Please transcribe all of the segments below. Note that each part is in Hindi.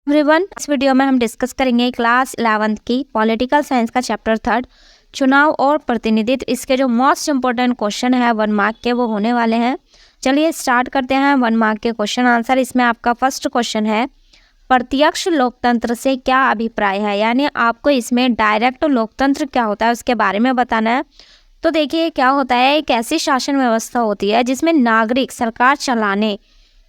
एवरीवन, इस वीडियो में हम डिस्कस करेंगे क्लास 11th की पॉलिटिकल साइंस का चैप्टर 3 चुनाव और प्रतिनिधित्व। इसके जो मोस्ट इम्पोर्टेंट क्वेश्चन है 1 मार्क के वो होने वाले हैं। चलिए स्टार्ट करते हैं 1 मार्क के क्वेश्चन आंसर। इसमें आपका फर्स्ट क्वेश्चन है, प्रत्यक्ष लोकतंत्र से क्या अभिप्राय है। यानी आपको इसमें डायरेक्ट लोकतंत्र क्या होता है उसके बारे में बताना है। तो देखिए क्या होता है, एक ऐसी शासन व्यवस्था होती है जिसमें नागरिक सरकार चलाने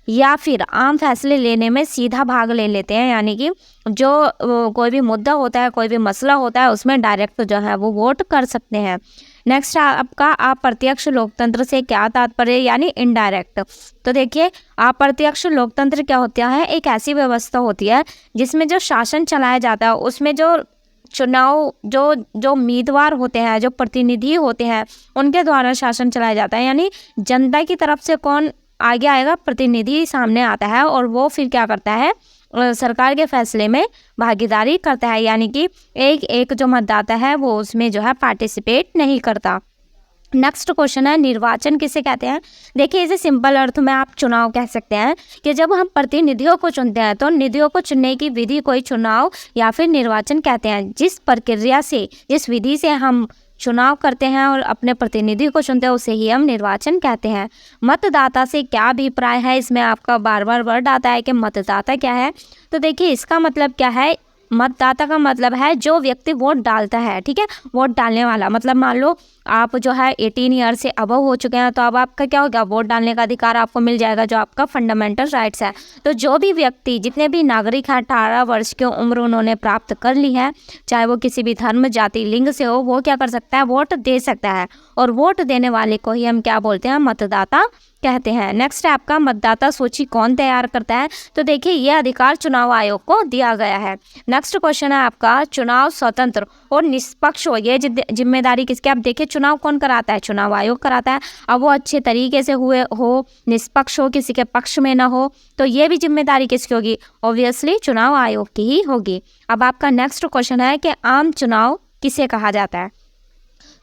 या फिर आम फैसले लेने में सीधा भाग ले लेते हैं। यानी कि जो कोई भी मुद्दा होता है, कोई भी मसला होता है, उसमें डायरेक्ट जो है वो वोट कर सकते हैं। नेक्स्ट आपका अप्रत्यक्ष लोकतंत्र से क्या तात्पर्य, यानी इनडायरेक्ट। तो देखिए अप्रत्यक्ष लोकतंत्र क्या होता है, एक ऐसी व्यवस्था होती है जिसमें जो शासन चलाया जाता है उसमें जो चुनाव जो उम्मीदवार होते हैं, जो प्रतिनिधि होते हैं, उनके द्वारा शासन चलाया जाता है। यानी जनता की तरफ से कौन आगे आएगा, प्रतिनिधि सामने आता है और वो फिर क्या करता है, सरकार के फैसले में भागीदारी करता है। यानी कि एक जो मतदाता है वो उसमें जो है पार्टिसिपेट नहीं करता। नेक्स्ट क्वेश्चन है, निर्वाचन किसे कहते हैं। देखिए इसे सिंपल अर्थ में आप चुनाव कह सकते हैं कि जब हम प्रतिनिधियों को चुनते हैं तो निधियों को चुनने की विधि को ही चुनाव या फिर निर्वाचन कहते हैं। जिस प्रक्रिया से, जिस विधि से हम चुनाव करते हैं और अपने प्रतिनिधि को चुनते हैं उसे ही हम निर्वाचन कहते हैं। मतदाता से क्या अभिप्राय है, इसमें आपका बार बार वर्ड आता है कि मतदाता क्या है। तो देखिए इसका मतलब क्या है, मतदाता का मतलब है जो व्यक्ति वोट डालता है। ठीक है, वोट डालने वाला। मतलब मान लो आप जो है 18 ईयर से अबव हो चुके हैं तो अब आपका क्या होगा, वोट डालने का अधिकार आपको मिल जाएगा, जो आपका फंडामेंटल राइट्स है। तो जो भी व्यक्ति, जितने भी नागरिक हैं 18 वर्ष की उम्र उन्होंने प्राप्त कर ली है, चाहे वो किसी भी धर्म, जाति, लिंग से हो, वो क्या कर सकता है, वोट दे सकता है। और वोट देने वाले को ही हम क्या बोलते हैं, मतदाता कहते हैं। नेक्स्ट है आपका, मतदाता सूची कौन तैयार करता है। तो देखिए ये अधिकार चुनाव आयोग को दिया गया है। नेक्स्ट क्वेश्चन है आपका, चुनाव स्वतंत्र और निष्पक्ष हो, ये जिम्मेदारी किसकी। आप देखिए चुनाव कौन कराता है, चुनाव आयोग कराता है। अब वो अच्छे तरीके से हुए हो, निष्पक्ष हो, किसी के पक्ष में ना हो, तो ये भी जिम्मेदारी किसकी होगी, ऑब्वियसली चुनाव आयोग की ही होगी। अब आपका नेक्स्ट क्वेश्चन है कि आम चुनाव किसे कहा जाता है।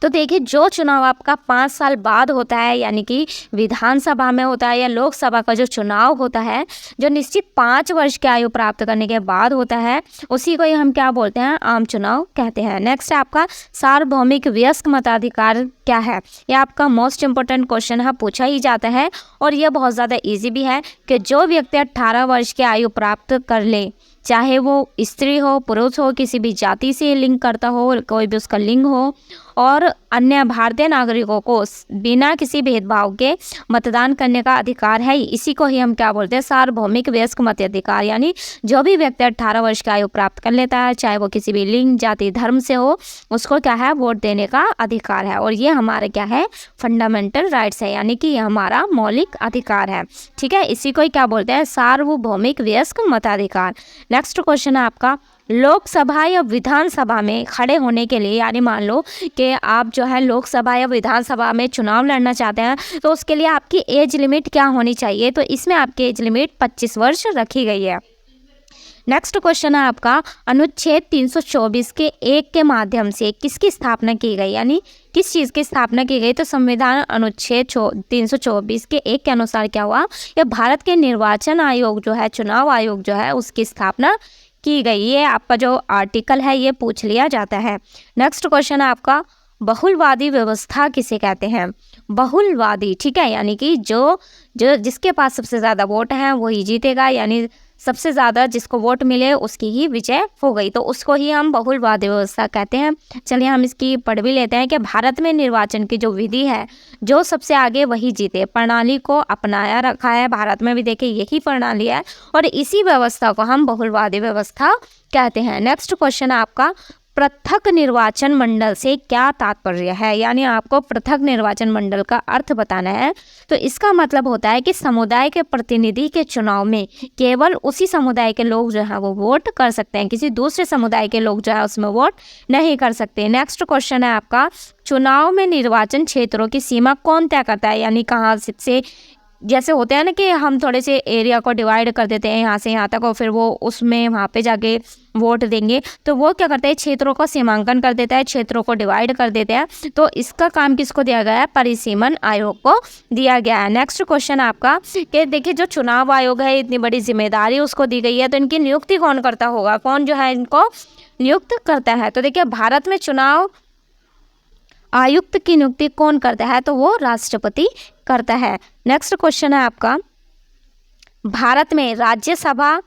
तो देखिए जो चुनाव आपका 5 साल बाद होता है, यानी कि विधानसभा में होता है या लोकसभा का जो चुनाव होता है, जो निश्चित 5 वर्ष की आयु प्राप्त करने के बाद होता है, उसी को ही हम क्या बोलते हैं, आम चुनाव कहते हैं। नेक्स्ट है आपका, सार्वभौमिक वयस्क मताधिकार क्या है। ये आपका मोस्ट इंपॉर्टेंट क्वेश्चन है, पूछा ही जाता है और यह बहुत ज़्यादा ईजी भी है कि जो व्यक्ति 18 वर्ष की आयु प्राप्त कर ले, चाहे वो स्त्री हो, पुरुष हो, किसी भी जाति से लिंक करता हो, कोई भी उसका लिंग हो, और अन्य भारतीय नागरिकों को बिना किसी भेदभाव के मतदान करने का अधिकार है। इसी को ही हम क्या बोलते हैं, सार्वभौमिक वयस्क मताधिकार। यानी जो भी व्यक्ति 18 वर्ष की आयु प्राप्त कर लेता है, चाहे वो किसी भी लिंग, जाति, धर्म से हो, उसको क्या है, वोट देने का अधिकार है। और ये हमारे क्या है, फंडामेंटल राइट्स है, यानी कि ये हमारा मौलिक अधिकार है। ठीक है, इसी को ही क्या बोलते हैं, सार्वभौमिक वयस्क मताधिकार। नेक्स्ट क्वेश्चन है आपका, लोकसभा या विधानसभा में खड़े होने के लिए, यानी मान लो कि आप जो है लोकसभा या विधानसभा में चुनाव लड़ना चाहते हैं, तो उसके लिए आपकी एज लिमिट क्या होनी चाहिए। तो इसमें आपकी एज लिमिट 25 वर्ष रखी गई है। नेक्स्ट क्वेश्चन है आपका, अनुच्छेद 324 के 1 के माध्यम से किसकी स्थापना की गई, यानी किस चीज़ की स्थापना की गई। तो संविधान अनुच्छेद 324 के 1 के अनुसार क्या हुआ, या भारत के निर्वाचन आयोग जो है, चुनाव आयोग जो है, उसकी स्थापना की गई। ये आपका जो आर्टिकल है ये पूछ लिया जाता है। नेक्स्ट क्वेश्चन है आपका, बहुलवादी व्यवस्था किसे कहते हैं। बहुलवादी, ठीक है, यानी कि जो जिसके पास सबसे ज़्यादा वोट हैं वही जीतेगा, यानी सबसे ज़्यादा जिसको वोट मिले उसकी ही विजय हो गई, तो उसको ही हम बहुलवादी व्यवस्था कहते हैं। चलिए हम इसकी पढ़ भी लेते हैं कि भारत में निर्वाचन की जो विधि है, जो सबसे आगे वही जीते, प्रणाली को अपनाया रखा है। भारत में भी देखिए यही प्रणाली है और इसी व्यवस्था को हम बहुलवादी व्यवस्था कहते हैं। नेक्स्ट क्वेश्चन है आपका, पृथक निर्वाचन मंडल से क्या तात्पर्य है, यानी आपको पृथक निर्वाचन मंडल का अर्थ बताना है। तो इसका मतलब होता है कि समुदाय के प्रतिनिधि के चुनाव में केवल उसी समुदाय के लोग जो है वो वोट कर सकते हैं, किसी दूसरे समुदाय के लोग जो है उसमें वोट नहीं कर सकते। नेक्स्ट क्वेश्चन है आपका, चुनाव में निर्वाचन क्षेत्रों की सीमा कौन तय करता है, यानी कहाँ से जैसे होते हैं ना कि हम थोड़े से एरिया को डिवाइड कर देते हैं यहाँ से यहाँ तक और फिर वो उसमें वहाँ पे जाके वोट देंगे, तो वो क्या करते हैं क्षेत्रों का सीमांकन कर देता है, क्षेत्रों को डिवाइड कर देते हैं। तो इसका काम किसको दिया गया है? परिसीमन आयोग को दिया गया है। नेक्स्ट क्वेश्चन आपका कि देखिए जो चुनाव आयोग है इतनी बड़ी जिम्मेदारी उसको दी गई है, तो इनकी नियुक्ति कौन करता होगा? कौन जो है इनको नियुक्त करता है? तो देखिए भारत में चुनाव आयुक्त की नियुक्ति कौन करता है? तो वो राष्ट्रपति करता है। नेक्स्ट क्वेश्चन है आपका, भारत में राज्यसभा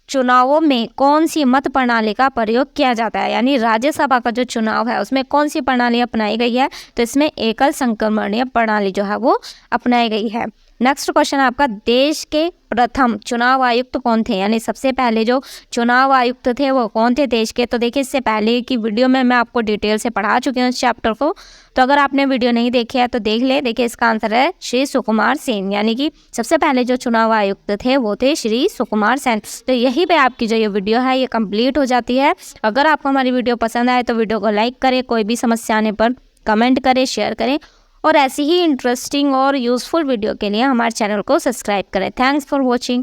चुनावों में कौन सी मत प्रणाली का प्रयोग किया जाता है? यानी राज्यसभा का जो चुनाव है उसमें कौन सी प्रणाली अपनाई गई है? तो इसमें एकल संक्रमणीय प्रणाली जो है वो अपनाई गई है। नेक्स्ट क्वेश्चन आपका, देश के प्रथम चुनाव आयुक्त कौन थे? यानी सबसे पहले जो चुनाव आयुक्त थे वो कौन थे देश के? तो देखिए इससे पहले की वीडियो में मैं आपको डिटेल से पढ़ा चुकी हूँ इस चैप्टर को, तो अगर आपने वीडियो नहीं देखी है तो देख ले। देखिए इसका आंसर है श्री सुकुमार सेन, यानी कि सबसे पहले जो चुनाव आयुक्त थे वो थे श्री सुकुमार सेन। तो यही पे आपकी जो ये वीडियो है ये कंप्लीट हो जाती है। अगर आपको हमारी वीडियो पसंद आए तो वीडियो को लाइक करें, कोई भी समस्या आने पर कमेंट करें, शेयर करें और ऐसी ही इंटरेस्टिंग और यूज़फुल वीडियो के लिए हमारे चैनल को सब्सक्राइब करें। Thanks for watching.